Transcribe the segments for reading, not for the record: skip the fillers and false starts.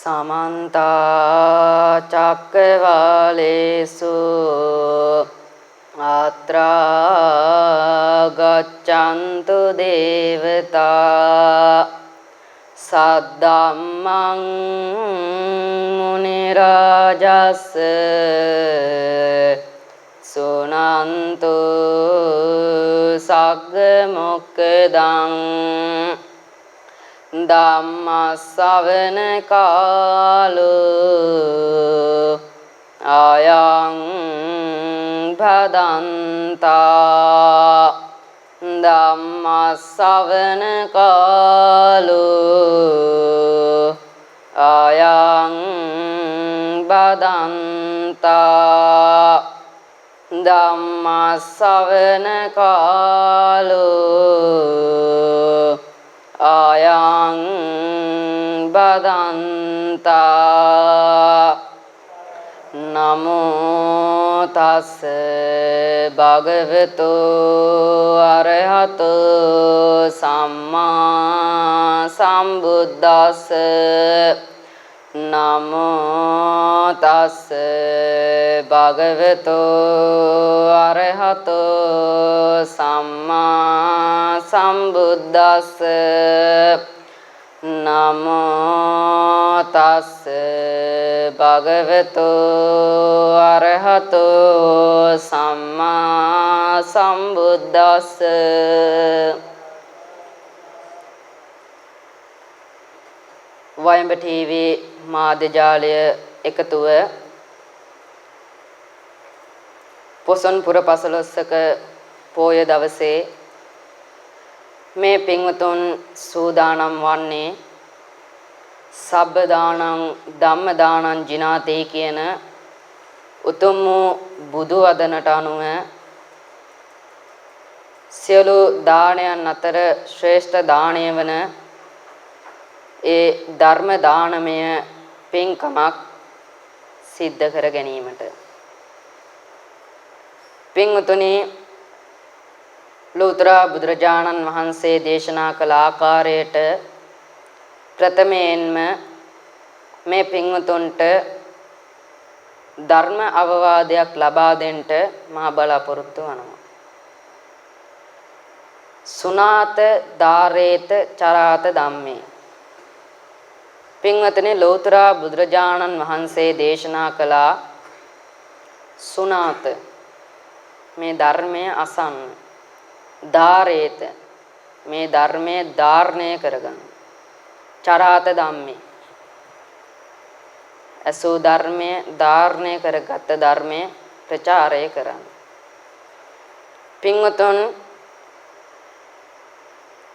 समन्ता चक्रवालेषु अत्रा गच्छन्तु देवता सद्धम्मं मुनिराजस् सुनन्तु सग्गमुक्दं ධම්මස්සවන කාලෝ අයං භදන්තා ධම්මස්සවන කාලෝ අයං භදන්තා ධම්මස්සවන කාලෝ අයං බදන්තා නමෝ තස් භගවතු අරහතු සම්මා සම්බුද්දස්ස නමෝ තස් භගවතු අරහතු සම්මා සම්බුද්දස්ස නමෝ තස් භගවතු අරහතු සම්මා සම්බුද්දස්ස වයඹ ටීවී මාධ්‍ය ජාලය එකතුව පොසොන් පුර පසළොස්වක පෝය දවසේ මේ පින්වතුන් සූදානම් වන්නේ සබ්බ දානං ධම්ම දානං ජිනාතේ කියන උතුම් වූ බුදු වදනට අනුව සියලු දානයන් අතර ශ්‍රේෂ්ඨ දාණය වන ඒ ධර්ම දානමය පින්කමක් සිද්ධ කර ගැනීමට පින්වතුනි ලෝතර බුදුරජාණන් වහන්සේ දේශනා කළ ආකාරයට ප්‍රථමයෙන්ම මේ පින්වතුන්ට ධර්ම අවවාදයක් ලබා දෙන්නට මා බලාපොරොත්තු වෙනවා. සුනාත ධාරේත චරාත ධම්මේ පින්වතුනි ලෝතර බුදුරජාණන් වහන්සේ දේශනා කළා සුනාත මේ ධර්මය අසන්න ධාරේත මේ ධර්මයේ ධාරණය කරගන්න චරාත ධම්මේ අසෝ ධර්මයේ ධාරණය කරගත් ධර්මයේ ප්‍රචාරය කරන්න පින්වතුන්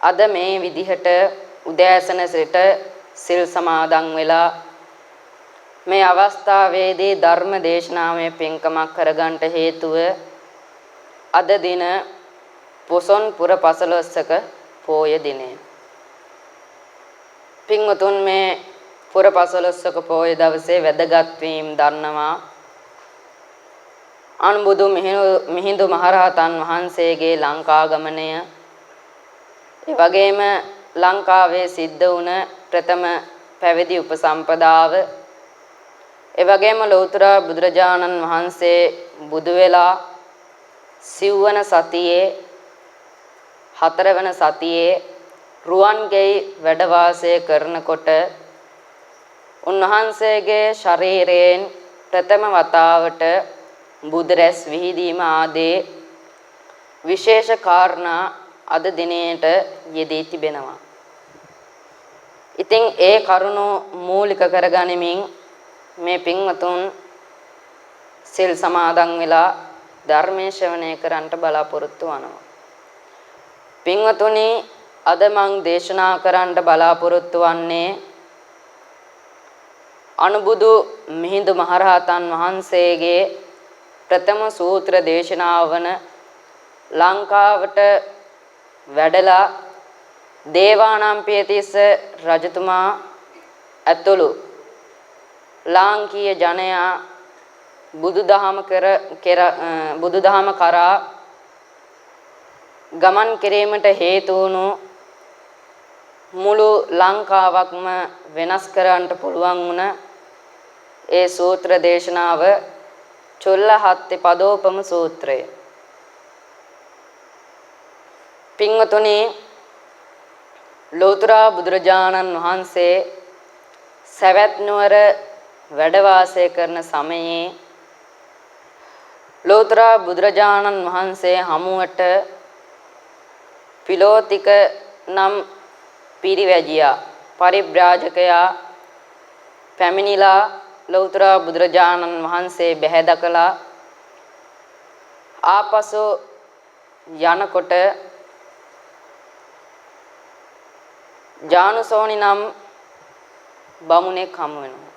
අද මේ විදිහට උදෑසන සිට සිල් සමාදන් වෙලා මේ අවස්ථාවේදී ධර්ම දේශනාවේ පින්කමක් කරගන්නට හේතුව අද දින පොසොන් පුර පසළොස්වක පෝය දිනය. පින්වතුන් මේ පුර පසළොස්වක පෝය දවසේ වැදගත් වීම දන්නවා. අනුබුදු මිහිඳු මහරහතන් වහන්සේගේ ලංකා ගමනය, ඒ වගේම ලංකාවේ සිද්ධ වුණ ප්‍රථම පැවිදි උපසම්පදාව, ඒ වගේම ලෞතර බුදුරජාණන් වහන්සේ බුදු වෙලා සිව්වන සතියේ හතරවන සතියේ රුවන්ගෙයි වැඩ වාසය කරනකොට උන්වහන්සේගේ ශරීරයෙන් ප්‍රථම වතාවට බුදුරැස් විහිදීම ආදී විශේෂ කාරණා අද දිනේට යෙදී තිබෙනවා. ඉතින් ඒ කරුණු මූලික කරගනිමින් මේ පින්වතුන් සිල් සමාදන් වෙලා ධර්මයේ ශ්‍රවණය කරන්නට බලාපොරොත්තු වෙනවා. පින්වතුනි අද මං දේශනා කරන්න බලාපොරොත්තු වන්නේ අනුබුදු මිහිඳු මහරහතන් වහන්සේගේ ප්‍රථම සූත්‍ර දේශනාව වන ලංකාවට වැඩලා දේවානම්පියතිස්ස රජතුමා ඇතුළු ලාංකීය ජනයා බුදුදහම කරා ගමන් කිරීමට හේතු වුණු මුළු ලංකාවක්ම වෙනස් කරන්නට පුළුවන් වුණ ඒ සූත්‍ර දේශනාව චුල්ලහත්ති පදෝපම සූත්‍රය. පින්වතුනි, ලෝතර බුදුරජාණන් වහන්සේ සවැත් නුවර වැඩ වාසය කරන සමයේ ලෝතර බුදුරජාණන් වහන්සේ හමුවට පිලෝතික නම් පිරිවැජියා පරිබ්‍රාජකයා පැමිණිලා ලෞතර බුදුරජාණන් වහන්සේ බැහැ දකලා ආපසු යනකොට ජානුසෝනි නම් බමුණෙක් හමු වෙනවා.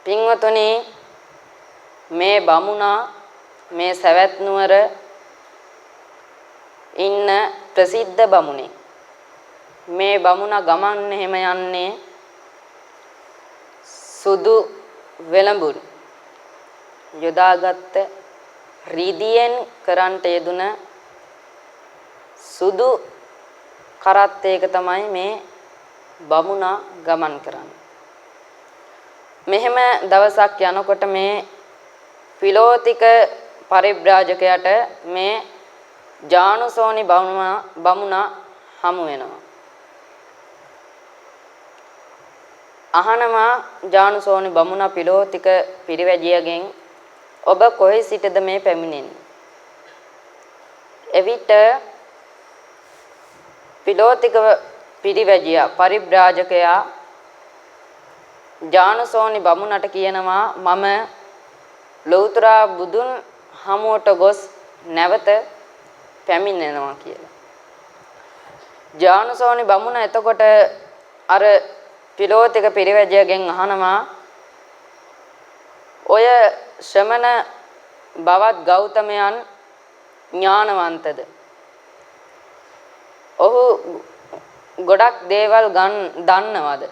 පින්වතුනි, මේ බමුණා මේ සවැත් නුවර ඉන්න ප්‍රසිද්ධ බමුණෙක්. මේ බමුණා ගමන් එහෙම යන්නේ සුදු වෙළඹුල් යොදාගත්ත රිදියෙන් කරන්ට යෙදුන සුදු කරත්තයක තමයි මේ බමුණා ගමන් කරන්නේ. මෙහෙම දවසක් යනකොට මේ පිලෝතික පරිබ්‍රාජකයාට මේ ජානුසෝනි බමුණා හමු වෙනවා. අහනවා ජානුසෝනි බමුණා පිලෝතික පිරිවැජියගෙන්, ඔබ කොහේ සිටද මේ පැමිණෙන්නේ? එවිට පිලෝතික පිරිවැජියා පරිබ්‍රාජකයා ජානුසෝනි බමුණට කියනවා, මම ලෞතර බුදුන් හමුවට ගොස් නැවත පැමිණෙනවා කියලා. ජානුසෝනි බමුණ එතකොට අර පිලෝතික පිරිවැජියගෙන් අහනවා, ඔය ශ්‍රමණ බවත් ගෞතමයන් ඥානවන්තද? ඔහු ගොඩක් දේවල් දන්නවද?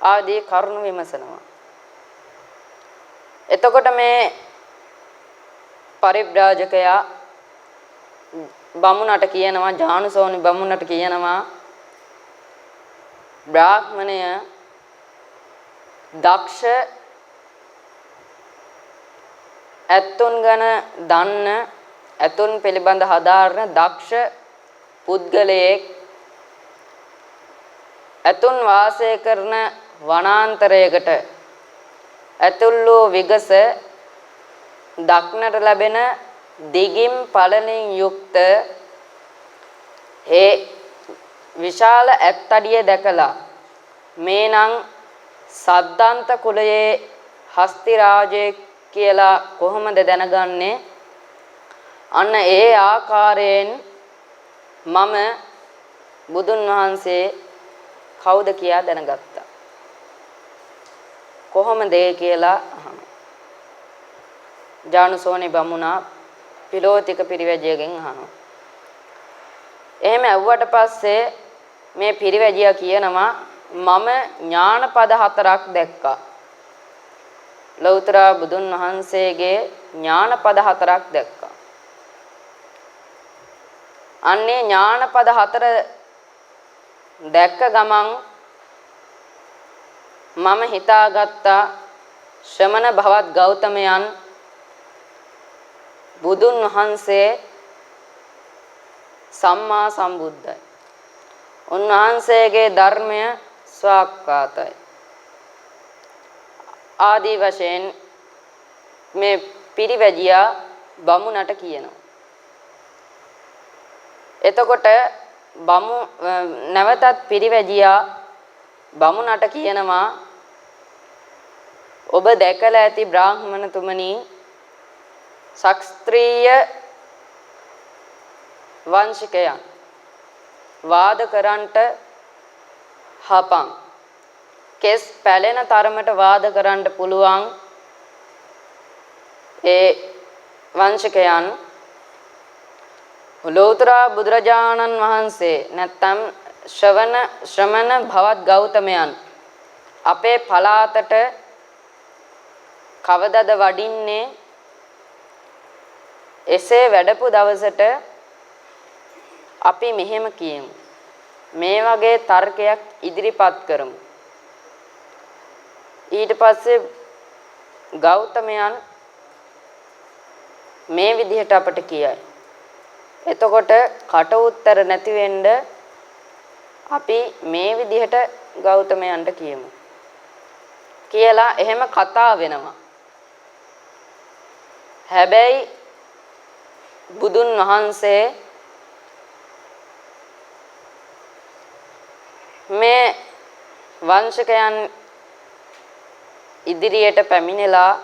ආදී කරුණු විමසනවා. එතකොට මේ පරිබ්‍රාජකයා බමුණට කියනවා, ජානුසෝනි බමුණට කියනවා, බ්‍රාහ්මණය දක්ෂ ඇතුන් ගැන දන්න, ඇතුන් පිළිබඳ හදාරන දක්ෂ පුද්ගලයෙක් ඇතුන් වාසය කරන වනාන්තරයකට ඇතුල් වූ විගස දක්නට ලැබෙන දිගින් පළලින් යුක්ත ඒ විශාල ඇත්තඩිය දැකලා මේනම් සද්දන්ත කුලයේ හස්ති රාජයෙක් කියලා කොහොමද දැනගන්නේ? අන්න ඒ ආකාරයෙන් මම බුදුන් වහන්සේ කවුද කියා දැනගත්තා. කොහොමද ඒ කියලා අහනවා. ජානුසෝනි බමුණා පිලෝතික පිරිවැජියගෙන් අහනවා. එහෙම ඇහුවට පස්සේ මේ පිරිවැජියා කියනවා, මම ඥානපද 4ක් දැක්කා. ලෞතර බුදුන් වහන්සේගේ ඥානපද 4ක් දැක්කා. අන්නේ ඥානපද 4 දැක්ක ගමන් මම හිතාගත්තා, ශ්‍රමණ භවත් ගෞතමයන් බුදුන් වහන්සේ සම්මා සම්බුද්ධයි. උන්වහන්සේගේ ධර්මය ස්වාක්ඛාතයි. ආදී වශයෙන් මේ පිරිවැජියා බමුණට කියනවා. එතකොට නැවතත් පිරිවැජියා බමුණට කියනවා, ඔබ දැකලා ඇති බ්‍රාහ්මණතුමනි, ශාස්ත්‍රීය වංශිකයන් වාද කරන්නට හපන්. කෙස් පැලෙන තරමට වාද කරන්න පුළුවන් ඒ වංශිකයන් ලෞතර බුදුරජාණන් වහන්සේ නැත්තම් ශ්‍රමණ භවත් ගෞතමයන් අපේ පලාතට කවදද වඩින්නේ? එසේ වැඩපු දවසට අපි මෙහෙම කියමු. මේ වගේ තර්කයක් ඉදිරිපත් කරමු. ඊට පස්සේ ගෞතමයන් මේ විදිහට අපට කියයි. එතකොට කට උත්තර නැති වෙන්න අපි මේ විදිහට ගෞතමයන්ට කියමු. කියලා එහෙම කතා වෙනවා. හැබැයි බුදුන් වහන්සේ මේ වංශකයන් ඉදිරියට පැමිණලා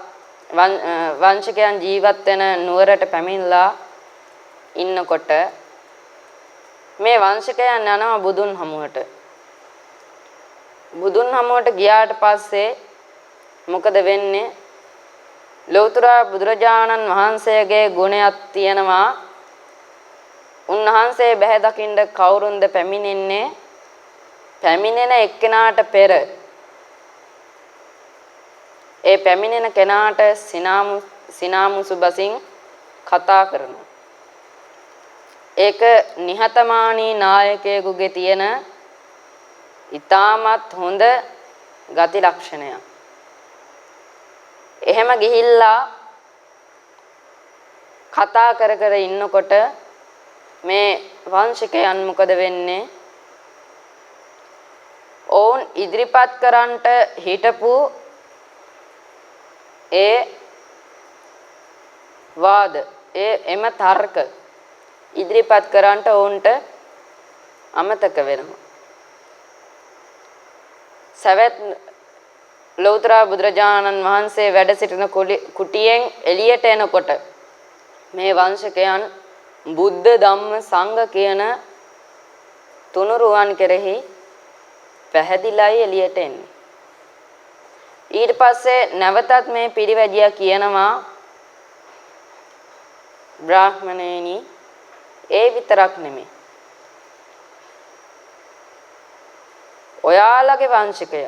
වංශකයන් ජීවත් වෙන නුවරට පැමිණලා ඉන්නකොට මේ වංශකයන් යනවා බුදුන් හමුවට. බුදුන් හමුවට ගියාට පස්සේ මොකද වෙන්නේ? ලෞතර බුදුරජාණන් වහන්සේගේ ගුණයක් තියෙනවා. උන්වහන්සේ බැහැ දකින්න කවුරුන්ද පැමිණෙන්නේ? පැමිණෙන එක්කෙනාට පෙර ඒ පැමිණෙන කෙනාට සිනාමුසු බසින් කතා කරනවා. ඒක නිහතමානී නායකයෙකුගේ තියෙන ඊටමත් හොඳ ගති ලක්ෂණයක්. එහෙම ගිහිල්ලා කතා කර කර ඉන්නකොට මේ වංශිකයන් මොකද වෙන්නේ? ඔවුන් ඉදිරිපත් කරන්නට හිටපු ඒ වාද එම තර්ක ඉදිරිපත් කරන්නට ඔවුන්ට අමතක වෙනවා. සවැත් ලෞතර බුදුරජාණන් වහන්සේ වැඩ සිටින කුටියෙන් එළියට එනකොට මේ වංශකයන් බුද්ධ ධම්ම සංඝ කියන තුනුරුවන් කෙරෙහි පැහැදිලයි එළියට එන්නේ. ඊට පස්සේ නැවතත් මේ පිරිවැජියා කියනවා බ්‍රාහ්මණේනි ඒ විතරක් නෙමෙයි. ඔයාලගේ වංශකය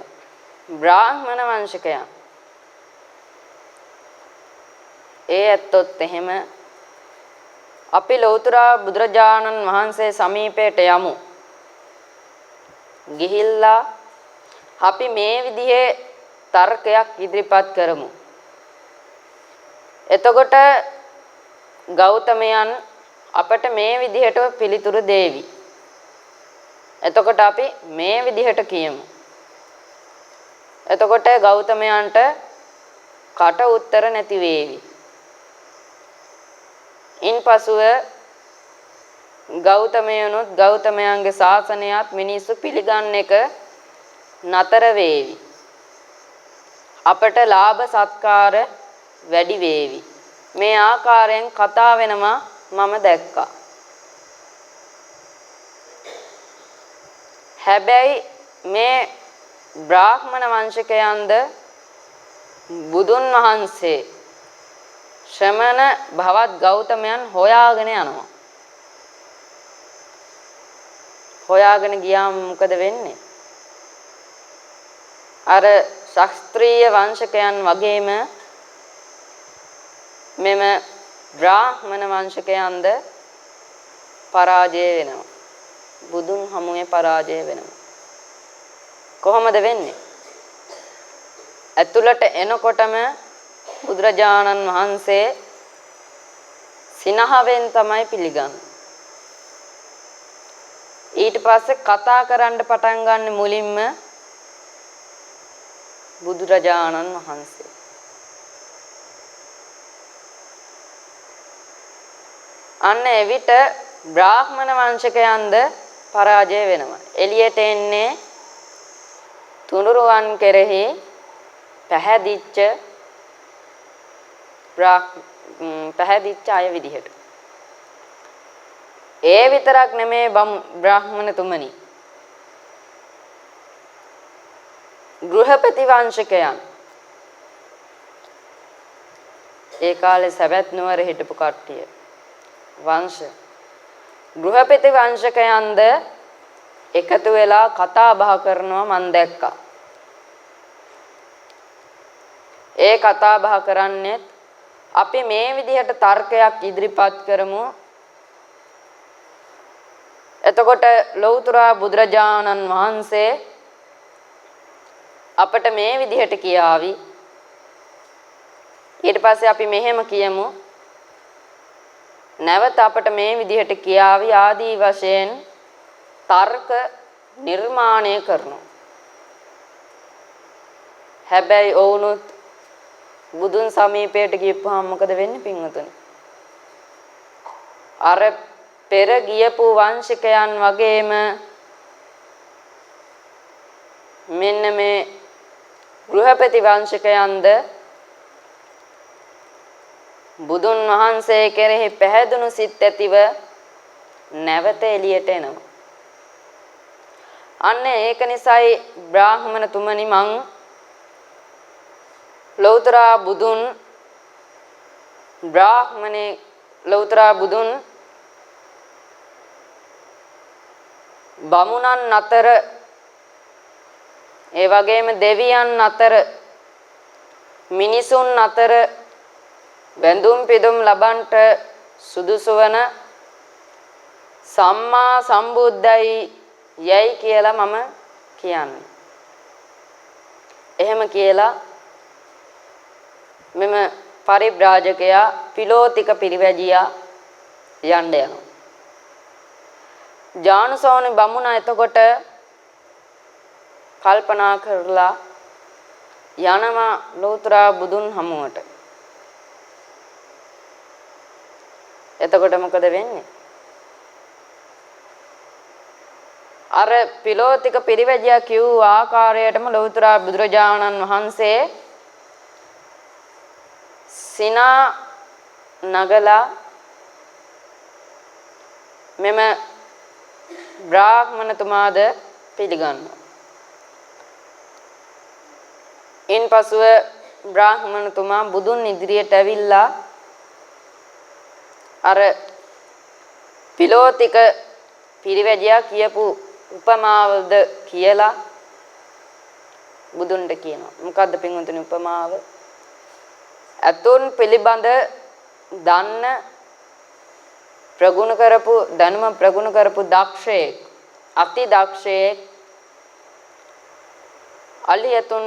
බ්‍රාහ්මණ වංශකය. ඒ ඇත්තොත් එහෙම අපි ලෞතර බුදුරජාණන් වහන්සේ සමීපයට යමු. ගිහිල්ලා අපි මේ විදිහේ තර්කයක් ඉදිරිපත් කරමු. එතකොට ගෞතමයන් අපට මේ විදිහට පිළිතුරු දෙවි. එතකොට අපි මේ විදිහට කියමු. එතකොට ගෞතමයන්ට කට උත්තර නැති වේවි. ඉන්පසුව ගෞතමයන්ොත් ගෞතමයන්ගේ ශාසනයත් මිනිස්සු පිළිගන්න එක නතර වේවි. අපට ලාභ සත්කාර වැඩි වේවි. මේ ආකාරයෙන් කතා වෙනවා මම දැක්කා. හැබැයි මේ බ්‍රාහ්මණ වංශකයන්ද බුදුන් වහන්සේ ශ්‍රමණ භවත් ගෞතමයන් හොයාගෙන යනවා. හොයාගෙන ගියාම මොකද වෙන්නේ? අර ශාස්ත්‍රීය වංශකයන් වගේම මෙම බ්‍රාහ්මණ වංශකයන්ද පරාජය වෙනවා. බුදුන් හමුවේ පරාජය වෙනවා. කොහොමද වෙන්නේ? ඇතුළට එනකොටම බුදුරජාණන් වහන්සේ සිනහවෙන් තමයි පිළිගන්නේ. ඊට පස්සේ කතා කරන්න පටන් ගන්න මුලින්ම බුදුරජාණන් වහන්සේ. අන්න එවිට බ්‍රාහ්මණ වංශකයන්ද පරාජය වෙනවා. එළියට එන්නේ තුනුරුවන් කෙරෙහි පැහැදිච්ච අය විදිහට. ඒ විතරක් නෙමේ බ්‍රාහ්මණතුමනි. ගෘහපති වංශකයන් ඒ කාලේ සවැත් නුවර හිටපු කට්ටිය වංශ ගෘහපති වංශකයන්ද එකතු වෙලා කතා බහ කරනවා මම දැක්කා. ඒ කතා බහ කරන්නේ අපි මේ විදිහට තර්කයක් ඉදිරිපත් කරමු. එතකොට ලෞතර බුදුරජාණන් වහන්සේ අපට මේ විදිහට කියාවි. ඊට පස්සේ අපි මෙහෙම කියමු. නැවත අපට මේ විදිහට කියාවි ආදී වශයෙන් තර්ක නිර්මාණය කරනවා. හැබැයි ඔවුනුත් බුදුන් සමීපයට ගියපුවාම මොකද වෙන්නේ පින්වතුනි? අර පෙර ගියපු වංශිකයන් වගේම මෙන්න මේ ගෘහපති වංශිකයන්ද බුදුන් වහන්සේ කෙරෙහි පැහැදුණු සිත් ඇතිව නැවත එළියට එනවා. අන්න ඒක නිසායි බ්‍රාහ්මණ තුමනි මං ලෞතර බුදුන් බ්‍රාහ්මණේ ලෞතර බුදුන් බමුණන් අතර ඒ වගේම දෙවියන් අතර මිනිසුන් අතර වැඳුම් පිදුම් ලබන්ට සුදුසු වන සම්මා සම්බුද්දයි යයි කියලා මම කියන්නේ. එහෙම කියලා මෙම පරිබ්‍රාජකයා පිලෝතික පිරිවැජියා යන්න යනවා. ජානුසෝනි බමුණ එතකොට කල්පනා කරලා යනවා ලෞතර බුදුන් හමුවට. එතකොට මොකද වෙන්නේ? අර පිලෝතික පිරිවැජියා කිව් ආකාරයටම ලෞතර බුදුරජාණන් වහන්සේ සිනා නගලා මෙම බ්‍රාහ්මණතුමාද පිළිගන්නවා. ඉන්පසුව බ්‍රාහ්මණතුමා බුදුන් ඉදිරියට ඇවිල්ලා අර පිලෝතික පිරිවැජියා කියපු උපමාවද කියලා බුදුන්ට කියනවා. මොකද්ද පින්වතුනි උපමාව? අතුන් පිළිබඳ දන්න ප්‍රගුණ කරපු ධර්ම ප්‍රගුණ කරපු දක්ෂයෙක් අති දක්ෂයෙක් අලි ඇතුන්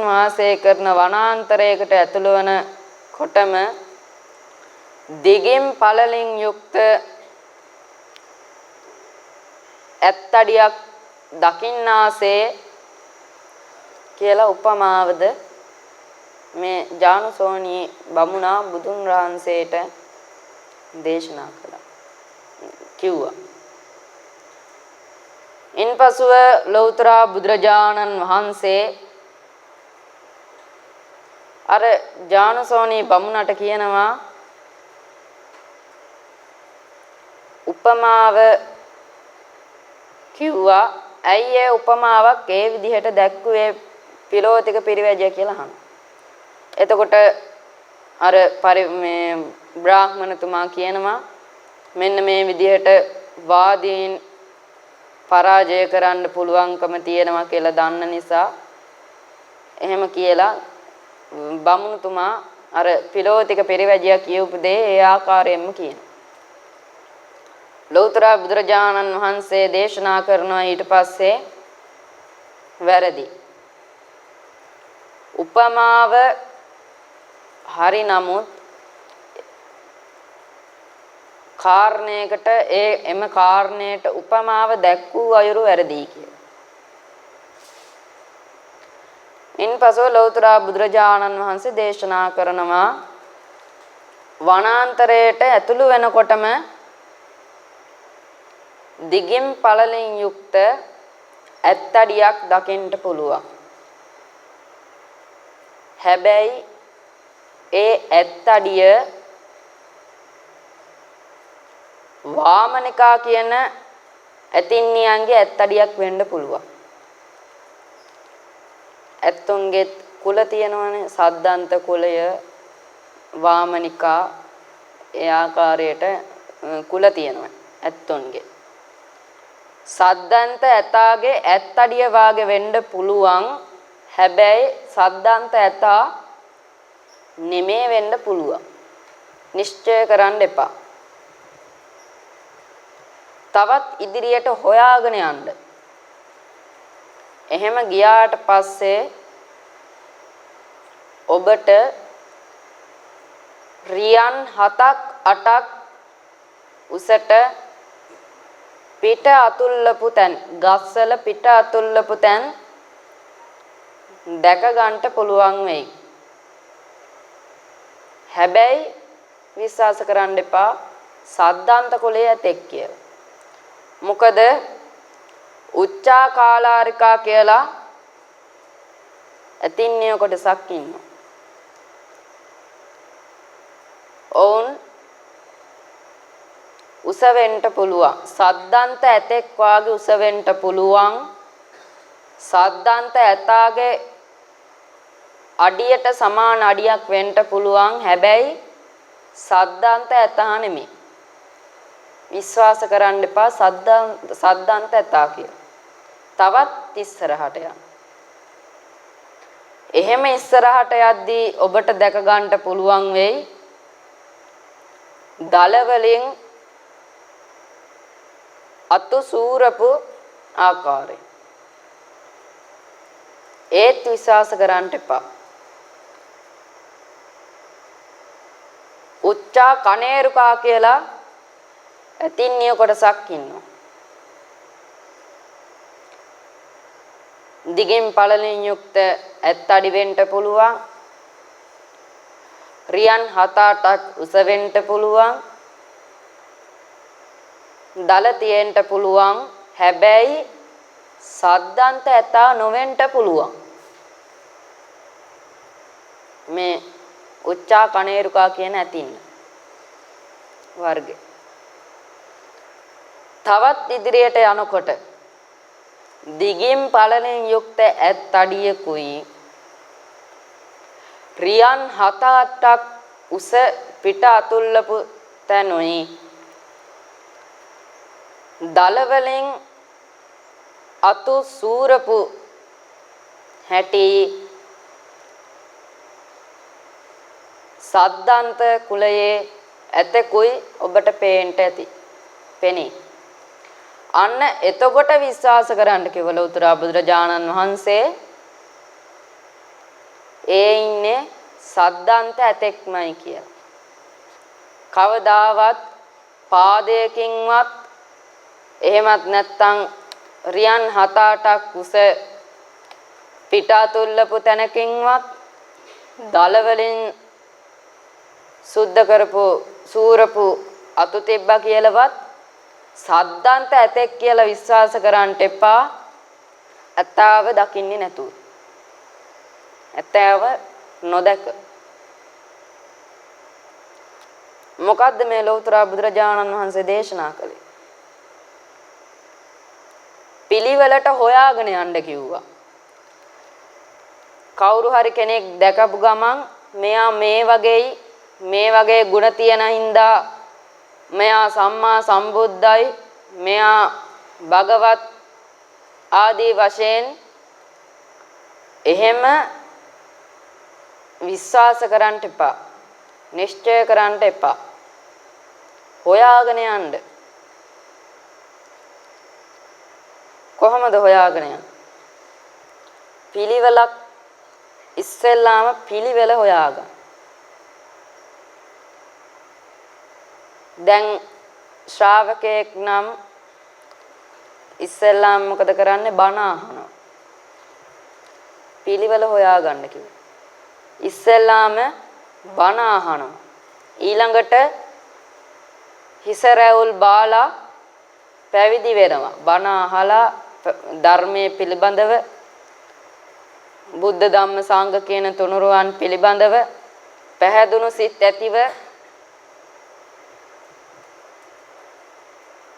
වාසය කරන වනාන්තරයකට ඇතුළු වන කොටම දිගින් පළලින් යුක්ත ඇත්තඩියක් දකින්නාසේ කියලා උපමාවද මේ ජානුසෝනි බමුණා බුදුන් වහන්සේට දේශනා කළා කිව්වා. ඉන්පසුව ලෞතර බුදුරජාණන් වහන්සේ අර ජානුසෝනි බමුණට කියනවා උපමාව කිව්වා. ඇයි ඒ උපමාවක් ඒ විදිහට දැක්කුවේ පිලෝතික පිරිවැජියා කියලා අහනවා. එතකොට අර මේ බ්‍රාහ්මණතුමා කියනවා මෙන්න මේ විදිහට වාදීන් පරාජය කරන්න පුළුවන්කම තියෙනවා කියලා දන්න නිසා එහෙම කියලා බමුණුතුමා අර පිලෝතික පිරිවැජියා කියපු දේ ඒ ආකාරයෙන්ම කියනවා. ලෞතර බුදුරජාණන් වහන්සේ දේශනා කරනවා ඊට පස්සේ වැරදි. උපමාව හරි නමුත් කාරණයකට එම කාරණයට උපමාව දැක්වූ අයුරු වැරදි කියලා. ඉන්පසු ලෞතර බුදුරජාණන් වහන්සේ දේශනා කරනවා වනාන්තරයට ඇතුළු වෙනකොටම දිගින් පළලින් යුක්ත ඇත්තඩියක් දකින්න පුළුවන්. හැබැයි ඒ ඇත්තඩිය වාමනිකා කියන ඇතින්නියන්ගේ ඇත්තඩියක් වෙන්න පුළුවන්. ඇත්තුන්ගේ කුල තියෙනවනේ සද්දන්ත කුලය වාමනිකා ඒ ආකාරයට කුල තියෙනවා ඇත්තුන්ගේ. සද්දන්ත ඇතාගේ ඇත්තඩිය වාගේ වෙන්න පුළුවන්. හැබැයි සද්දන්ත ඇතා නෙමේ වෙන්න පුළුවන්. නිශ්චය කරන්න එපා. තවත් ඉදිරියට හොයාගෙන යන්න. එහෙම ගියාට පස්සේ ඔබට රියන් 7ක් 8ක් උසට පිට අතුල්ලපු තැන්, ගස්වල පිට අතුල්ලපු තැන් දැක ගන්නට පුළුවන් වෙයි. හැබැයි විශ්වාස කරන්න එපා සද්දාන්ත කුලයේ ඇතෙක් කියලා. මොකද උච්චා කාලාරිකා කියලා ඇතින්නිය කොටසක් ඉන්නවා. ඔවුන් උස වෙන්න පුළුවන්. සද්දාන්ත ඇතෙක් වාගේ උස වෙන්න පුළුවන්. සද්දාන්ත ඇතාගේ අඩියට සමාන අඩියක් වෙන්න පුළුවන්. හැබැයි සද්දාන්ත ඇතා නෙමෙයි. විශ්වාස කරන්න එපා සද්දාන්ත ඇතා කියලා. තවත් ඉස්සරහට යන්න. එහෙම ඉස්සරහට යද්දී ඔබට දැක ගන්න පුළුවන් වෙයි දල වලින් අතු සූරපු ආකාරය. ඒත් විශ්වාස කරන්න එපා. උච්චා කනේරුකා කියලා ඇතින්නිය කොටසක් ඉන්නවා. දිගින් පළලින් යුක්ත ඇත් අඩි වෙන්න පුළුවන්. රියන් 7-8ක් උස වෙන්න පුළුවන්. දල තියෙන්න පුළුවන්. හැබැයි සද්දාන්ත ඇතා නොවෙන්න පුළුවන්. මේ උච්චා කනේරුකා කියන ඇතින්න වර්ගය. තවත් ඉදිරියට යනකොට දිගින් පළලෙන් යුක්ත ඇත් අඩියකුයි රියන් 7-8ක් උස පිට අතුල්ලපු තැනුයි දල වලින් අතු සූරපු හැටි සද්දාන්ත කුලයේ ඇතෙකුයි ඔබට පේන්න ඇති. පෙනේ. අන්න එතකොට විශ්වාස කරන්න කිව්වල උතුර බුදුරජාණන් වහන්සේ ඒ ඉන්නේ සද්දාන්ත ඇතෙක්මයි කියලා. කවදාවත් පාදයකින්වත් එහෙමත් නැත්නම් රියන් 7-8ක් උස පිටාතුල්ලපු තැනකින්වත් දල වලින් සුද්ධ කරපු සූරපු අතු තිබ්බා කියලාවත් සද්දාන්ත ඇතෙක් කියලා විශ්වාස කරන්න එපා. ඇතාව දකින්නේ නැතුව. ඇතාව නොදක. මොකද්ද මේ ලෞතර බුදුරජාණන් වහන්සේ දේශනා කළේ? පිළිවෙලට හොයාගෙන යන්න කිව්වා. කවුරු හරි කෙනෙක් දැකපු ගමන් මෙයා මේ වගේ ගුණ තියෙන හින්දා මෙයා සම්මා සම්බුද්දයි මෙයා භගවත් ආදී වශයෙන් එහෙම විශ්වාස කරන්න එපා. නිශ්චය කරන්න එපා. හොයාගෙන යන්න. කොහොමද හොයාගෙන යන්නේ? පිළිවෙලක් ඉස්සෙල්ලාම පිළිවෙල හොයාගන්න. දැන් ශ්‍රාවකයෙක් නම් ඉස්සෙල්ලාම මොකද කරන්නේ? බණ අහනවා. පිළිවෙල හොයාගන්න කිව්වා. ඉස්සෙල්ලාම බණ අහනවා. ඊළඟට හිස රැවුල් බාලා පැවිදි වෙනවා. බණ අහලා ධර්මයේ පිළිබඳව බුද්ධ ධම්ම සංඝ කියන තුනුරුවන් පිළිබඳව පැහැදුණු සිත් ඇතිව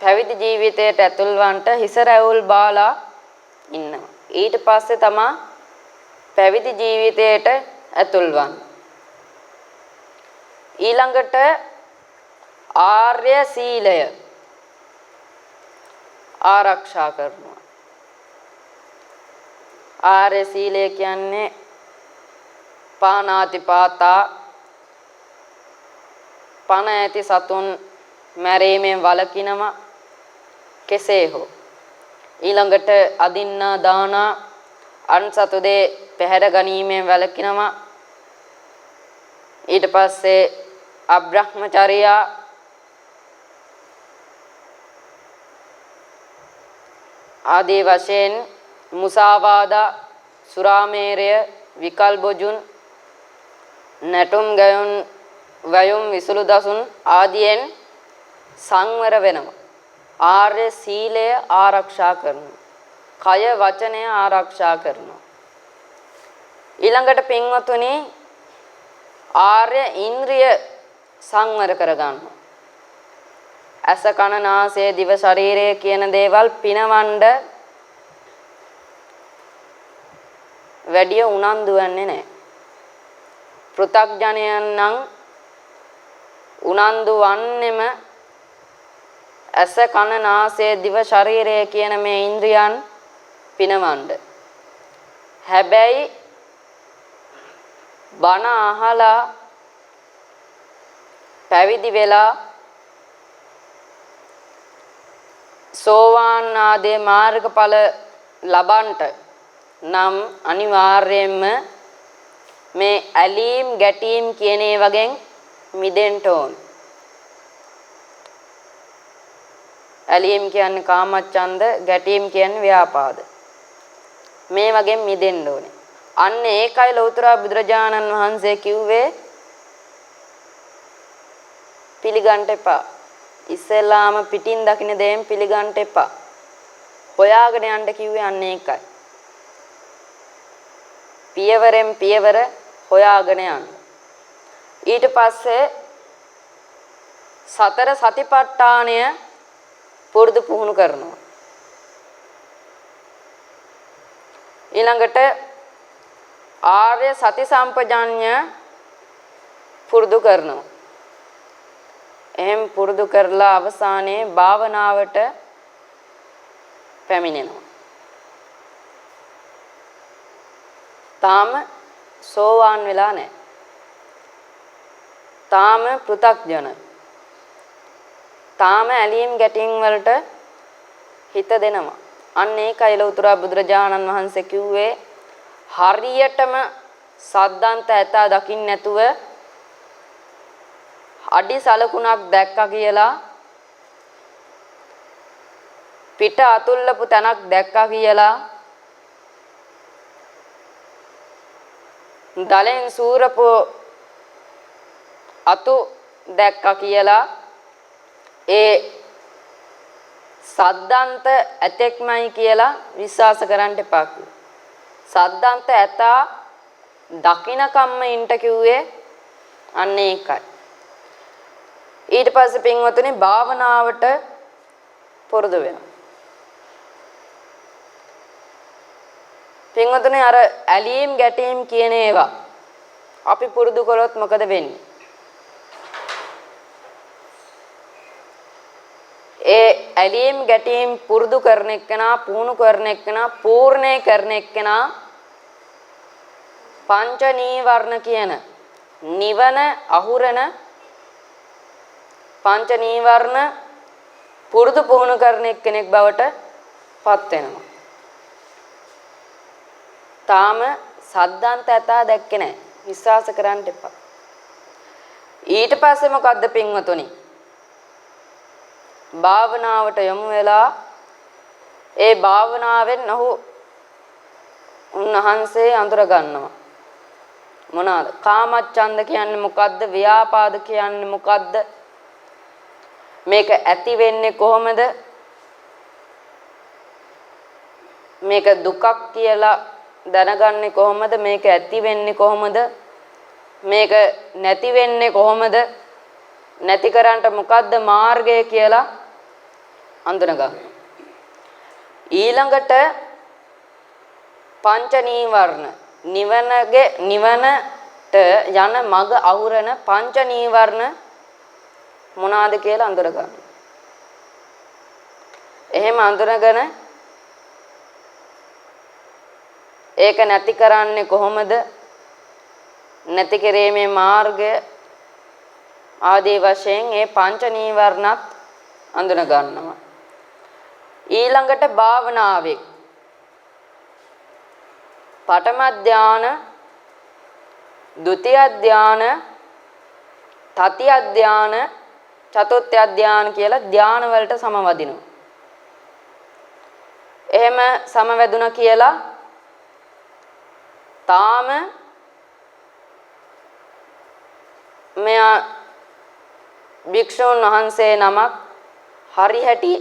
පැවිදි ජීවිතයට ඇතුල් වන්ට හිස රැවුල් බාලා ඉන්නවා. ඊට පස්සේ තමයි පැවිදි ජීවිතයට ඇතුල් වන්නේ. ඊළඟට ආර්ය සීලය ආරක්ෂා කරනවා. ආර්ය සීලය කියන්නේ පාණාතිපාතා පණ ඇති සතුන් මැරීමෙන් වළකිනවා. කෙසේ හෝ ඊළඟට අදින්නා දානා අන් සතු දේ පැහැර ගැනීමෙන් වැළකිනවා. ඊට පස්සේ අබ්‍රහ්මචර්යා ආදී වශයෙන් මුසාවාදා සුරාමේරය විකල්බොජුන් නැටුම් ගයුන් වයුම් විසුළු දසුන් ආදියෙන් සංවර වෙනවා. ආර්ය සීලය ආරක්ෂා කරනවා. කය වචනය ආරක්ෂා කරනවා. ඊළඟට පින්වතුනි ආර්ය ඉන්ද්‍රිය සංවර කරගන්නවා. ඇස කන නාසය දිව ශරීරය කියන දේවල් පිනවන්න වැඩි උනන්දු වෙන්නේ නැහැ. පෘථග්ජනයන් නම් උනන්දු වන්නෙම ඇස කන නාසය දිව ශරීරය කියන මේ ඉන්ද්‍රියන් පිනවන්න. හැබැයි බණ අහලා පැවිදි වෙලා සෝවාන් ආදී මාර්ගඵල ලබන්ට නම් අනිවාර්යයෙන්ම මේ ඇලීම් ගැටීම් කියන ඒවාගෙන් මිදෙන්න ඕන. ඇලීම් කියන්නේ කාමච්ඡන්ද, ගැටීම් කියන්නේ ව්‍යාපාද. මේ වගේ මිදෙන්න ඕනේ. අන්න ඒකයි ලෞතර බුදුරජාණන් වහන්සේ කිව්වේ පිළිගන්න එපා. ඉස්සෙල්ලාම පිටින් දකින්න දේෙන් පිළිගන්න එපා. හොයාගෙන යන්න කිව්වේ අන්න ඒකයි. පියවරෙන් පියවර හොයාගෙන යන්න. ඊට පස්සේ සතර සතිපට්ඨානය පුරුදු පුහුණු කරනවා. ඊළඟට ආර්ය සති සම්පජාඤ්ඤ පුරුදු කරනවා. එහෙන් පුරුදු කරලා අවසානයේ භාවනාවට පැමිණෙනවා. තාම සෝවාන් වෙලා නැහැ. තාම පෘථග්ජන. තාම ඇලීම් ගැටීම් වලට හිත දෙනවා. අන්න ඒකයි ලෞතර බුදුරජාණන් වහන්සේ කිව්වේ හරියටම සද්දන්ත ඇතා දකින්න නැතුව අඩි සලකුණක් දැක්කා කියලා පිට අතුල්ලපු තැනක් දැක්කා කියලා දලෙන් සූරපු අතු දැක්කා කියලා ඒ සද්දන්ත ඇතෙක්මයි කියලා විශ්වාස කරන්න එපා. සද්දන්ත ඇතා දකින්න කම්ම ඉන්ට කිව්වේ අන්න ඒකයි. ඊට පස්සේ පින්වතුනි භාවනාවට පුරුදු වෙනවා. පින්වතුනි අර ඇලීම් ගැටීම් කියන ඒවා අපි පුරුදු කරොත් මොකද වෙන්නේ? ඒ ඇලීම් ගැටීම් පුරුදු කරන එක්කනා පුහුණු කරන එක්කනා පූර්ණේ කරන එක්කනා පංච නීවරණ කියන නිවන අහුරන පංච නීවරණ පුරුදු පුහුණු කරන එක්කෙනෙක් බවට පත් වෙනවා. තාම සද්දන්ත ඇතා දැක්කේ නැහැ. විශ්වාස කරන්න එපා. ඊට පස්සේ මොකද්ද පින්වතුනි? භාවනාවට යොමු වෙලා ඒ භාවනාවෙන් උන්වහන්සේ අඳුර ගන්නවා. මොනවාද? කාමච්ඡන්ද කියන්නේ මොකද්ද? ව්‍යාපාද කියන්නේ මොකද්ද? මේක ඇති වෙන්නේ කොහොමද? මේක දුකක් කියලා දැනගන්නේ කොහොමද? මේක ඇති වෙන්නේ කොහොමද? මේක නැති වෙන්නේ කොහොමද? නැති කරන්න මොකද්ද මාර්ගය කියලා අඳුන ගන්න. ඊළඟට පංච නීවරණ නිවනට යන මඟ අහුරන පංච නීවරණ මොනවාද කියලා අඳුර ගන්න. එහෙම අඳුනගෙන ඒක නැති කරන්නේ කොහොමද? නැති කිරීමේ මාර්ගය ආදී වශයෙන් ඒ පංච නීවරණත් අඳුන ගන්නවා. ඊළඟට භාවනාවේ පඨම ධාන, ဒုတိ ය ධාන, තතිය ධාන, චතුර්ථ ධාන කියලා ධාන වලට සමවදිනවා. එහෙම සමවැදුණා කියලා තාම මෙයා භික්ෂුන් වහන්සේ නමක් හරිහැටි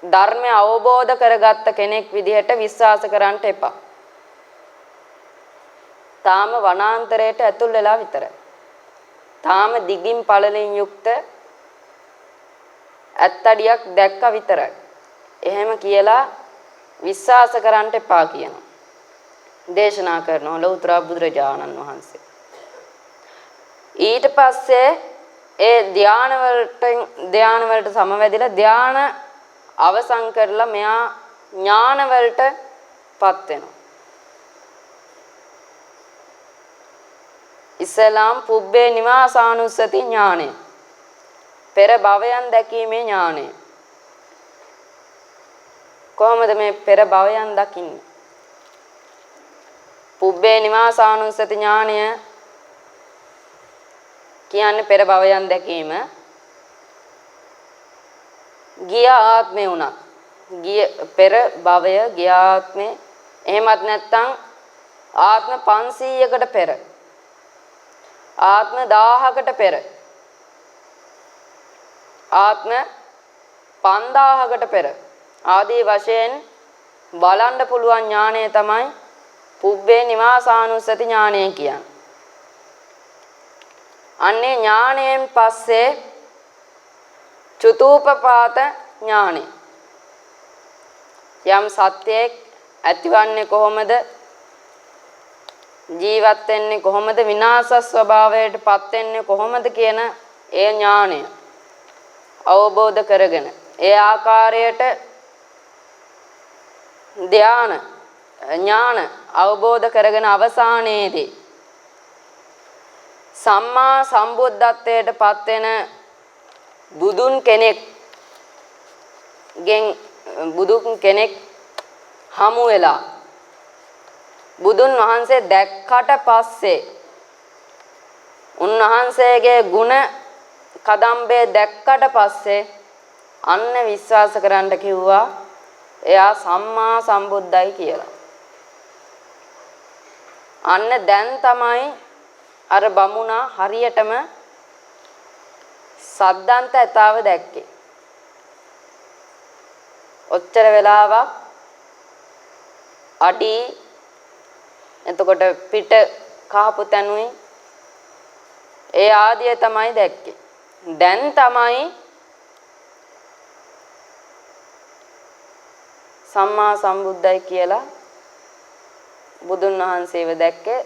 ධර්මය අවබෝධ කරගත්ත කෙනෙක් විදිහට විශ්වාස කරන්න එපා. තාම වනාන්තරයට ඇතුල් වෙලා විතරයි. තාම දිගින් පළලින් යුක්ත ඇත්තඩියක් දැක්ක විතරයි. එහෙම කියලා විශ්වාස කරන්න එපා කියනවා. දේශනා කරනවා ලෞතර බුදුරජාණන් වහන්සේ. ඊට පස්සේ ඒ ධාන වලට සමවැදිලා ධාන අවසන් කරලා මෙයා ඥාන වලටපත් වෙනවා. ඉස්ලාම් පුබ්බේ නිවාසානුස්සති ඥානය. පෙර භවයන් දැකීමේ ඥානය. කොහොමද මේ පෙර භවයන් දකින්නේ? පුබ්බේ නිවාසානුස්සති ඥානය කියන්නේ පෙර භවයන් දැකීම. ගිය ආත්මේ උනත් පෙර භවය ගිය ආත්මේ එහෙමත් නැත්නම් ආත්ම 500කට පෙර ආත්ම 1000කට පෙර ආත්ම 5000කට පෙර ආදී වශයෙන් බලන්න පුළුවන් ඥානය තමයි පුබ්බේ නිවාසානුස්සති ඥානය කියන්නේ. අන්නේ ඥානයෙන් පස්සේ චුතූපපාත ඥානෙ. යම් සත්‍යයක් ඇතිවන්නේ කොහොමද? ජීවත් වෙන්නේ කොහොමද? විනාශ ස්වභාවයටපත් වෙන්නේ කොහොමද කියන ඒ ඥානය අවබෝධ කරගෙන ඒ ආකාරයට ඥාන අවබෝධ කරගෙන අවසානයේදී සම්මා සම්බුද්ධත්වයටපත් වෙන බුදුන් කෙනෙක් හමු වෙලා බුදුන් වහන්සේ දැක්කට පස්සේ උන්වහන්සේගේ ගුණ කදම්බේ දැක්කට පස්සේ අන්න විශ්වාස කරන්න කිව්වා එයා සම්මා සම්බුද්දයි කියලා. අන්න දැන් තමයි අර බමුණා හරියටම සද්දන්ත ඇතාව දැක්කේ. ඔච්චර වෙලාවක් අඩි එතකොට පිට කහපු තැනුයි ඒ ආදිය තමයි දැක්කේ. දැන් තමයි සම්මා සම්බුද්දයි කියලා බුදුන් වහන්සේව දැක්කේ.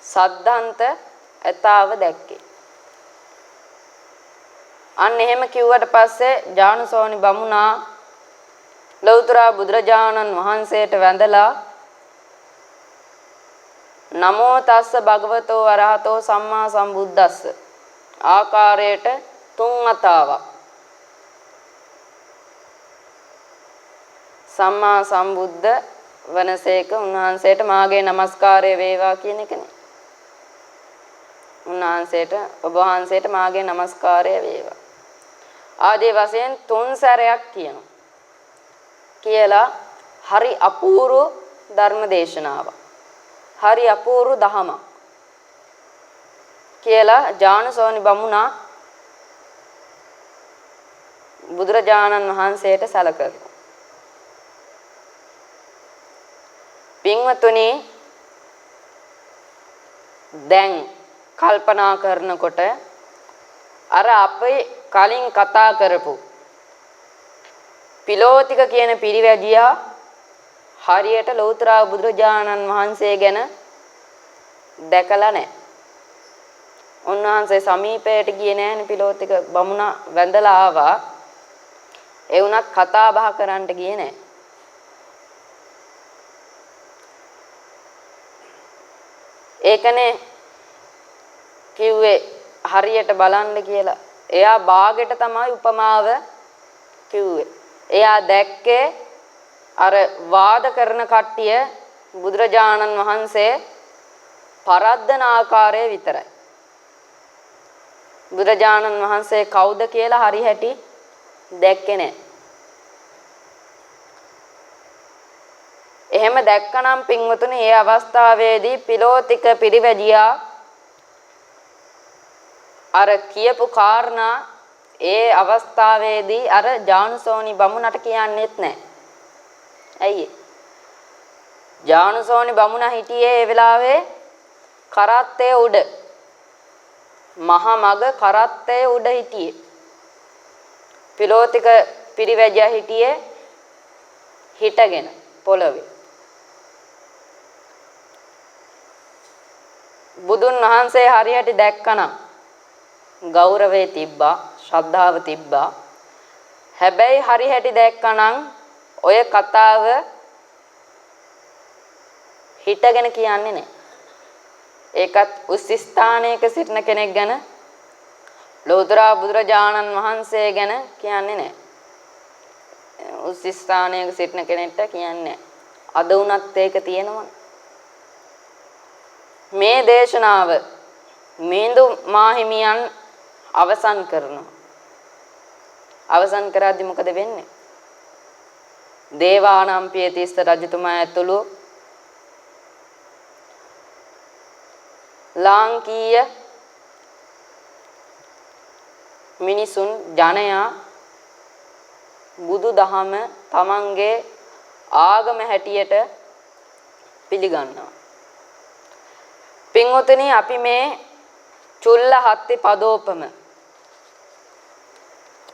සද්දන්ත ඇතාව දැක්කේ. අන්න එහෙම කිව්වට පස්සේ ජානුසෝනි බමුණා ලෞතර බුදුරජාණන් වහන්සේට වැඳලා නමෝ තස්ස භගවතෝ අරහතෝ සම්මා සම්බුද්දස්ස ආකාරයට 3 වතාවක් සම්මා සම්බුද්ධ වනසේක උන්වහන්සේට මාගේ নমස්කාරය වේවා කියන එකනේ. උන්වහන්සේට ඔබ වහන්සේට මාගේ নমස්කාරය වේවා. ආදී වශයෙන් 3 සැරයක් කියනවා. කියලා හරි අපූර්ව ධර්ම දේශනාවක්. හරි අපූර්ව දහමක්. කියලා ජානුසෝනි බමුණා බුදුරජාණන් වහන්සේට සැලකනවා. පින්වතුනි දැන් කල්පනා කරනකොට අර අපේ කලින් කතා කරපු පිලෝතික කියන පිරිවැජියා හරියට ලෞතර බුදුරජාණන් වහන්සේ ගැන දැකලා නැහැ. උන්වහන්සේ සමීපයට ගියේ නැහැනේ. පිලෝතික බමුණා වැඳලා ආවා. ඒ වුණත් කතා බහ කරන්න ගියේ නැහැ. ඒකනේ කිව්වේ හරියට බලන්න කියලා. එයා බාගෙට තමයි උපමාව කිව්වේ. එයා දැක්කේ අර වාද කරන කට්ටිය බුදුරජාණන් වහන්සේ පරද්දන ආකාරය විතරයි. බුදුරජාණන් වහන්සේ කවුද කියලා හරි හැටි දැක්කේ නැහැ. එහෙම දැක්කනම් පින්වතුනි ඒ අවස්ථාවේදී පිලෝතික පිරිවැජියා අර කියපු කාරණා ඒ අවස්ථාවේදී අර ජානුසෝනි බමුණට කියන්නෙත් නැහැ. ඇයි? ජානුසෝනි බමුණ හිටියේ ඒ වෙලාවේ කරත්තේ උඩ. මහා මග කරත්තේ උඩ හිටියේ. පිලෝතික පිරිවැජියා හිටියේ හිටගෙන පොළවේ. බුදුන් වහන්සේ හරියට දැක්කනම් ගෞරවේ තිබ්බා, ශ්‍රද්ධාව තිබ්බා. හැබැයි හරියට දැක්කනම් ඔය කතාව හිටගෙන කියන්නේ නැහැ. ඒකත් උස් ස්ථානයක සිටින කෙනෙක් ගැන ලෝතර බුදුරජාණන් වහන්සේ ගැන කියන්නේ නැහැ. උස් ස්ථානයක සිටින කෙනෙක්ට කියන්නේ නැහැ. අද උනත් ඒක තියෙනවා. මේ දේශනාව මිහිඳු මාහිමියන් අවසන් කරනවා. අවසන් කරද්දී මොකද වෙන්නේ? දේවානම්පියතිස්ස රජතුමා ඇතුළු ලාංකීය මිනිසුන් ජනයා බුදුදහම තමන්ගේ ආගම හැටියට පිළිගන්නවා. පින්වතුනි අපි මේ චුල්ල හත්ති පදෝපම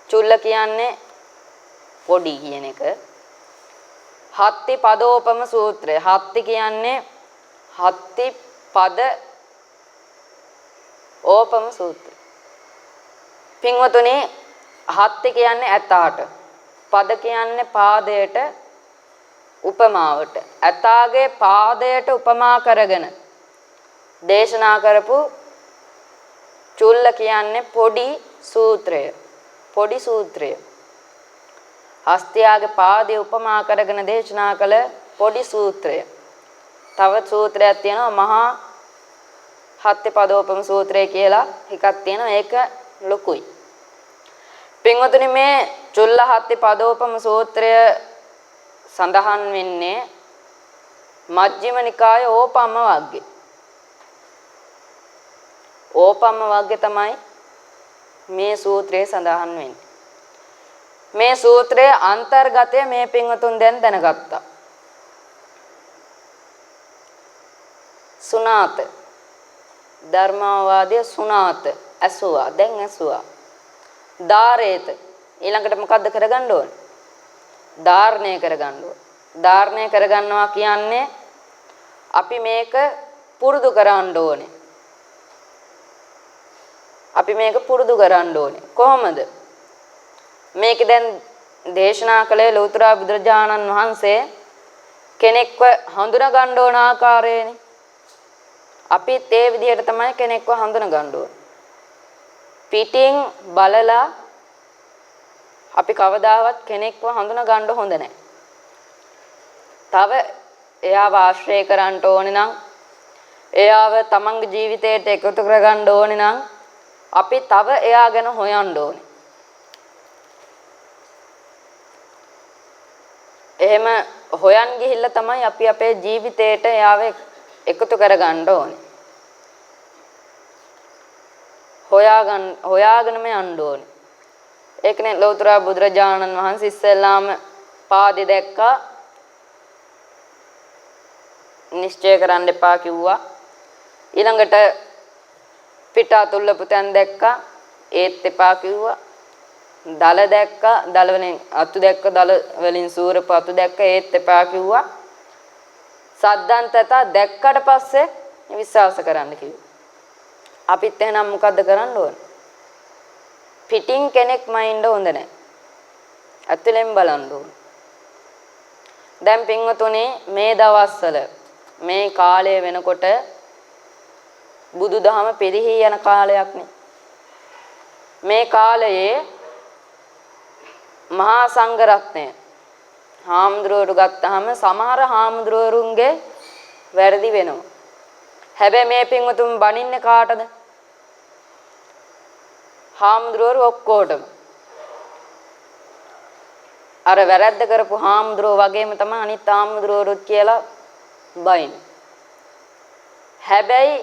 චුල්ල කියන්නේ පොඩි කියන එක. හත්ති පදෝපම සූත්‍රය. හත්ති කියන්නේ හත්ති පද ඕපම සූත්‍රය. පින්වතුනි හත්ති කියන්නේ ඇතාට. පද කියන්නේ පාදයට උපමාවට. ඇතාගේ පාදයට උපමා කරගෙන දේශනා කරපු චුල්ල කියන්නේ පොඩි සූත්‍රය. පොඩි සූත්‍රය. හස්තියාගේ පාදයේ උපමා කරගෙන දේශනා කළ පොඩි සූත්‍රය. තව සූත්‍රයක් තියෙනවා මහා හත්ති පදෝපම සූත්‍රය කියලා එකක් තියෙනවා. ඒක ලොකුයි. පින්වතුනි මේ චුල්ල හත්ති පදෝපම සූත්‍රය සඳහන් වෙන්නේ මජ්ක්‍ධිම නිකායේ ඕපම්ම වග්ගේ. ඕපම්ම වග්ගේ තමයි මේ සූත්‍රයේ සඳහන් වෙන්නේ. මේ සූත්‍රයේ අන්තර්ගතය මේ පින්වතුන් දැන් දැනගත්තා. සුනාත ධර්මවාදයේ සුනාත ඇසුවා. දැන් ඇසුවා. ධාරේත ඊළඟට මොකද්ද කරගන්න ඕනේ? ධාරණය කරගන්න ඕනේ. ධාරණය කරගන්නවා කියන්නේ අපි මේක පුරුදු කරන්න ඕනේ. අපි මේක පුරුදු කරන්න ඕනේ. කොහොමද? මේක දැන් දේශනා කළේ ලෝතර බුදුරජාණන් වහන්සේ කෙනෙක්ව හඳුනා ගන්න ඕන ආකාරයනේ. අපිත් ඒ විදිහට තමයි කෙනෙක්ව හඳුනා ගන්න ඕනේ. පිටින් බලලා අපි කවදාවත් කෙනෙක්ව හඳුනා ගන්න හොඳ නැහැ. තව එයාව ආශ්‍රය කරන්න ඕනේ නම් එයාව තමන්ගේ ජීවිතයට එකතු කරගන්න ඕනේ නම් අපි තව එයා ගැන හොයන්න ඕනේ. එහෙම හොයන් ගිහිල්ලා තමයි අපි අපේ ජීවිතයට එයාව එකතු කරගන්න ඕනේ. හොයාගෙනම යන්න ඕනේ. ඒකනේ ලෞතර බුදුරජාණන් වහන්සේ ඉස්සෙල්ලාම පාදේ දැක්කා නිශ්චය කරන්න එපා කිව්වා. ඊළඟට පිටාතුල්ල පුතෙන් දැක්කා ඒත් එපා කිව්වා. දල දැක්කා දල වලින් අතු දැක්ක දල වලින් සූරප අතු දැක්ක ඒත් එපා කිව්වා. සද්දන්තත දැක්කට පස්සේ විශ්වාස කරන්න කිව්වා. අපිත් එහෙනම් මොකද්ද කරන්න ඕන? පිටින් කෙනෙක් මයින්ඩ් හොඳ නැහැ. ඇතුලෙන් බලන්න ඕන. දැන් පින්වතුනි මේ දවස්වල මේ කාලය වෙනකොට බුදුදහම පිරිහී යන කාලයක් නේ. මේ කාලයේ මහා සංඝ රත්නය හාමුදුරුවෝ ගත්තාම සමහර හාමුදුරුවරුන්ගේ වැරදි වෙනවා. හැබැයි මේ පින්වතුන් බනින්නේ කාටද? හාමුදුරුවෝ ඔක්කොටම. අර වැරද්ද කරපු හාමුදුරුවෝ වගේම තමයි අනිත් හාමුදුරුවෝරුත් කියලා බයින්. හැබැයි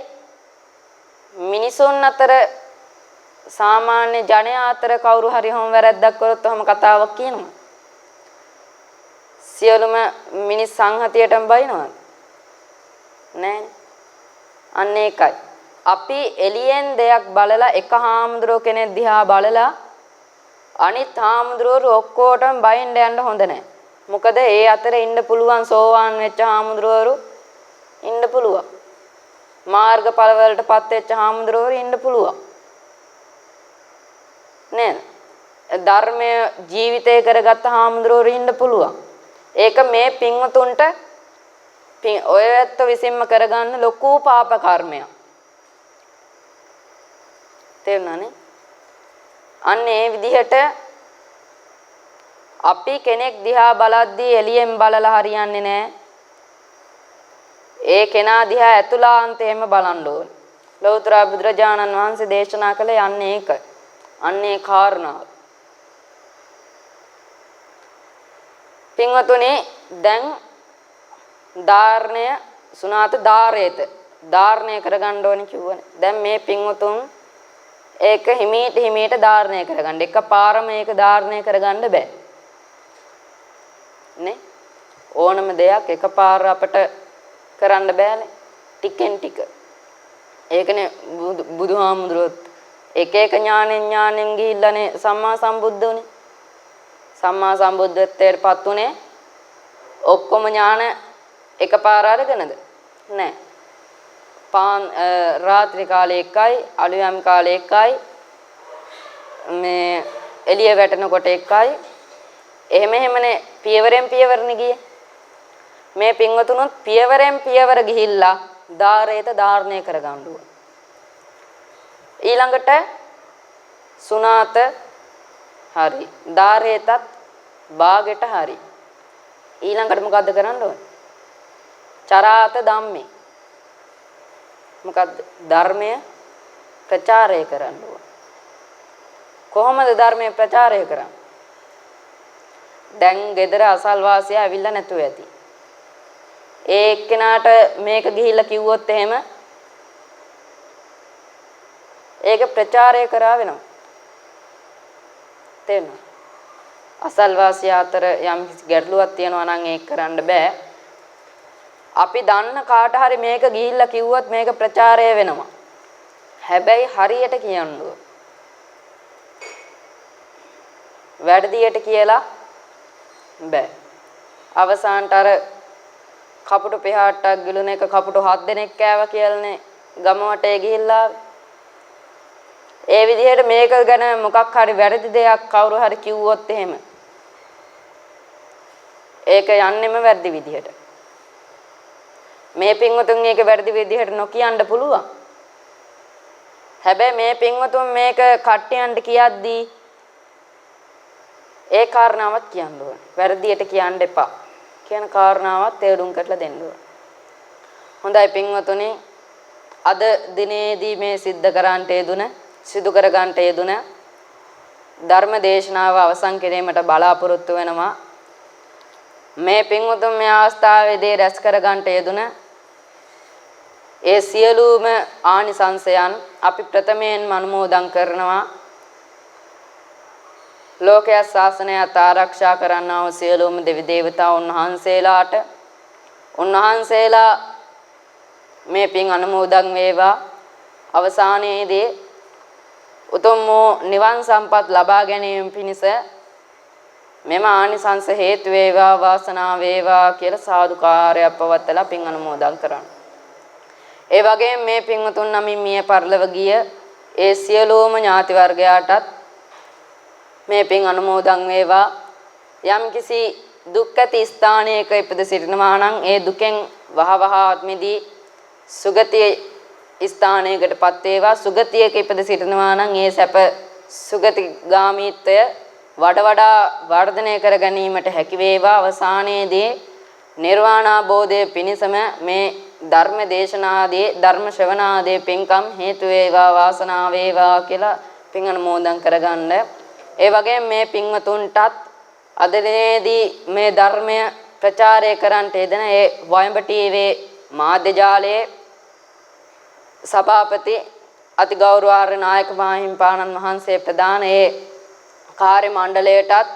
මිනිසුන් අතර සාමාන්‍ය ජනයා අතර කවුරු හරි හොම වැරද්දක් කරොත් ඔහම කතාවක් කියනවා. සියලුම මිනිස් සංහතියටම බයිනවද? නෑ. අන්න ඒකයි. අපි එළියෙන් දෙයක් බලලා එක හාමුදුරුවෝ කෙනෙක් දිහා බලලා අනිත් හාමුදුරුවෝ ඔක්කොටම බයින්න යන්න හොඳ නෑ. මොකද ඒ අතරේ ඉන්න පුළුවන් සෝවාන් වෙච්ච හාමුදුරුවෝ ඉන්න පුළුවන්. මාර්ගඵල වලටපත් වෙච්ච හාමුදුරුවෝ ඉන්න පුළුවන්. නේද? ධර්මය ජීවිතේ කරගත්ත හාමුදුරුවෝ ඉන්න පුළුවන්. ඒක මේ පින්වතුන්ට ඔය ඇත්ත විසින්ම කරගන්න ලොකු පාප කර්මයක්. තේරුණානේ? අන්න ඒ විදිහට අපි කෙනෙක් දිහා බලද්දී එළියෙන් බලලා හරියන්නේ නැහැ. ඒ කෙනා දිහා ඇතුළාන්තයෙන්ම බලන්න ඕනේ. ලෞතර බුදුරජාණන් වහන්සේ දේශනා කළේ යන්නේ ඒකයි. අන්නේ කාරණාව. පින්වතුනි දැන් ධාරණය සුණාත ධාරේත ධාරණය කරගන්න ඕනේ කිව්වනේ. දැන් මේ පින්වතුන් ඒක හිමීට ධාරණය කරගන්න. එකපාරම ඒක ධාරණය කරගන්න බෑ. නේ? ඕනම දෙයක් එකපාර අපට කරන්න බෑනේ. ටිකෙන් ටික. ඒකනේ බුදුහාමුදුරුවෝ එක එක ඥානෙන් ගිහිල්ලානේ සම්මා සම්බුද්ධ වුනේ. සම්මා සම්බුද්ධත්වයටපත් උනේ ඔක්කොම ඥාන එකපාර අරගෙනද? නෑ. රාත්‍රී කාලේ එකයි, අලුයම් කාලේ එකයි, මේ එළිය වැටෙනකොට එකයි. එහෙමනේ පියවරෙන් පියවරනේ ගියේ. මේ පින්වතුනොත් පියවරෙන් පියවර ගිහිල්ලා ධාරේත ධාරණය කරගන්න ඕන. ඊළඟට සුණාත හරි. ධාරේතත් භාගෙට හරි. ඊළඟට මොකද්ද කරන්න ඕනේ? චරාත ධම්මේ. මොකද්ද? ධර්මය ප්‍රචාරය කරන්න ඕන. කොහොමද ධර්මය ප්‍රචාරය කරන්නේ? දැන් ගෙදර අසල්වාසියා ඇවිල්ලා නැතුව ඇති. ඒ එක්කෙනාට මේක ගිහිල්ලා කිව්වොත් එහෙම ඒක ප්‍රචාරය කරා වෙනවා. තේරෙනවද? අසල්වාසියා අතර යම් ගැටලුවක් තියෙනවා නම් ඒක කරන්න බෑ. අපි දන්න කාට හරි මේක ගිහිල්ලා කිව්වොත් මේක ප්‍රචාරය වෙනවා. හැබැයි හරියට කියන්න ඕන. වැඩිදියට කියලා බෑ. අවසානට අර කපුටු පෙහාට්ටක් ගිලුන එක කපුටු 7 දෙනෙක් කෑවා කියලානේ ගම වටේ ගිහිල්ලා. ඒ විදිහට මේක ගැන මොකක් හරි වැරදි දෙයක් කවුරු හරි කිව්වොත් එහෙම ඒක යන්නෙම වැරදි විදිහට. මේ පින්වතුන් මේක වැරදි විදිහට නොකියන්න පුළුවන්. හැබැයි මේ පින්වතුන් මේක කට්ටියන්ට කියද්දී ඒ කාරණාවත් කියන්න ඕනේ. වැරදියට කියන්න එපා. කියන කාරණාවත් තේරුම් කරලා දෙන්න ඕනේ. හොඳයි පින්වතුනි, අද දිනේදී මේ සිදු කර ගන්නට යෙදුන ධර්ම දේශනාව අවසන් කිරීමට බලාපොරොත්තු වෙනවා. මේ පින්වතුන් මේ අවස්ථාවේදී රැස් කර ගන්නට යෙදුන ඒ සියලුම ආනිසංසයන් අපි ප්‍රථමයෙන්ම අනුමෝදන් කරනවා. ලෝකයේ ශාසනයත් ආරක්ෂා කරන්නා වූ සියලුම දෙවි දේවතාවුන් වහන්සේලාට උන්වහන්සේලා මේ පින් අනුමෝදන් වේවා. අවසානයේදී උතුම් වූ නිවන් සම්පත් ලබා ගැනීම පිණිස මෙම ආනිසංස හේතු වේවා වාසනාව වේවා කියලා සාදුකාරයක් පවත්ලා පින් අනුමෝදන් කරනවා. ඒ වගේම මේ පින්වතුන් නමින් මිය පරලොව ගිය ඒ සියලුම ඥාති වර්ගයාටත් මේ පින් අනුමෝදන් වේවා. යම්කිසි දුක් ඇති ස්ථානයක ඉපද සිටිනවා නම් ඒ දුකෙන් වහවහ මිදී සුගතිය ස්ථානයකටපත් වේවා. සුගතියක ඉපද සිටිනවා නම් ඒ සැප සුගතිගාමීත්වය වඩා වර්ධනය කර ගැනීමට හැකි වේවා. අවසානයේදී නිර්වාණ අවබෝධයේ පිණසම මේ ධර්ම දේශනාදී ධර්ම ශ්‍රවණාදී පින්කම් හේතු වේවා වාසනාව වේවා කියලා පින් අනුමෝදන් කරගන්න. ඒ වගේම මේ පින්වතුන්ටත් අද දිනේදී මේ ධර්මය ප්‍රචාරය කරන්නට යෙදෙන ඒ වයඹ ටීවී මාධ්‍ය ජාලයේ සභාපති අතිගෞරවාර්ය නායක මාහිම්පාණන් වහන්සේ ප්‍රධාන ඒ කාර්ය මණ්ඩලයටත්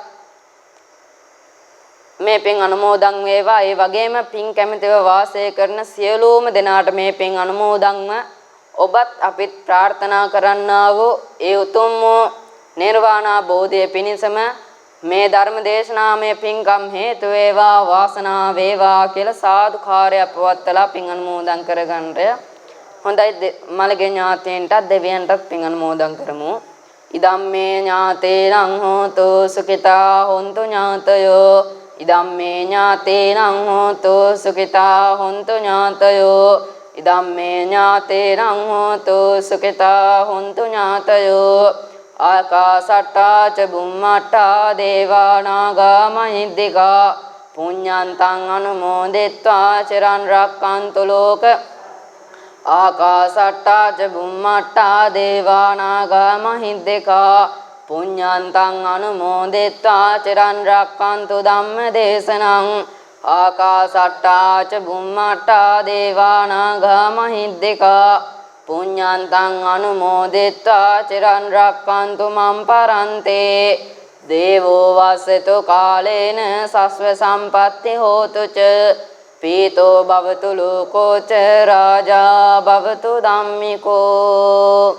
මේ පින් අනුමෝදන් වේවා. ඒ වගේම පින් කැමැතිව වාසය කරන සියලුම දෙනාට මේ පින් අනුමෝදන්ව ඔබත් අපිත් ප්‍රාර්ථනා කරන්නා වූ ඒ උතුම් නිර්වාණ බෝධිය පිණිසම මේ ධර්ම දේශනාමය පින්කම් හේතු වේවා වාසනාව වේවා කියලා සාදුකාරය පවත්වලා පින් අනුමෝදන් කරගන්නට. හොඳයි මළගේ ඥාතීන්ටත් දෙවියන්ටත් පින් අනුමෝදන් කරමු. ඉදම්මේ ඥාතේනං හෝතු සුඛිතා හොන්තු ඥාතයෝ. ඉදම්මේ ඥාතේනං හෝතු සුඛිතා හොන්තු ඥාතයෝ. ඉදම්මේ ඥාතේනං හෝතු සුඛිතා හොන්තු ඥාතයෝ. ආකාසට්ටා ච බුම්මට්ටා දේවා නාග මහිද්దికා පුඤ්ඤන්තං අනුමෝදිත්වා චිරන් රක්칸තු ලෝක. ආකාසට්ටා ච බුම්මට්ටා දේවා නාග මහිද්దికා පුඤ්ඤන්තං අනුමෝදිත්වා චිරන් රක්칸තු ධම්ම දේශනං. ආකාසට්ටා ච බුම්මට්ටා දේවා නාග මහිද්దికා පුඤ්ඤන්තං අනුමෝදිත්වා චිරන් රක්칸තු මම් පරන්තේ. දේවෝ වස්සතු කාලේන සස්ව සම්පatti හෝතු ච පීතෝ භවතු ලෝකෝ ච රාජා භවතු ධම්මිකෝ.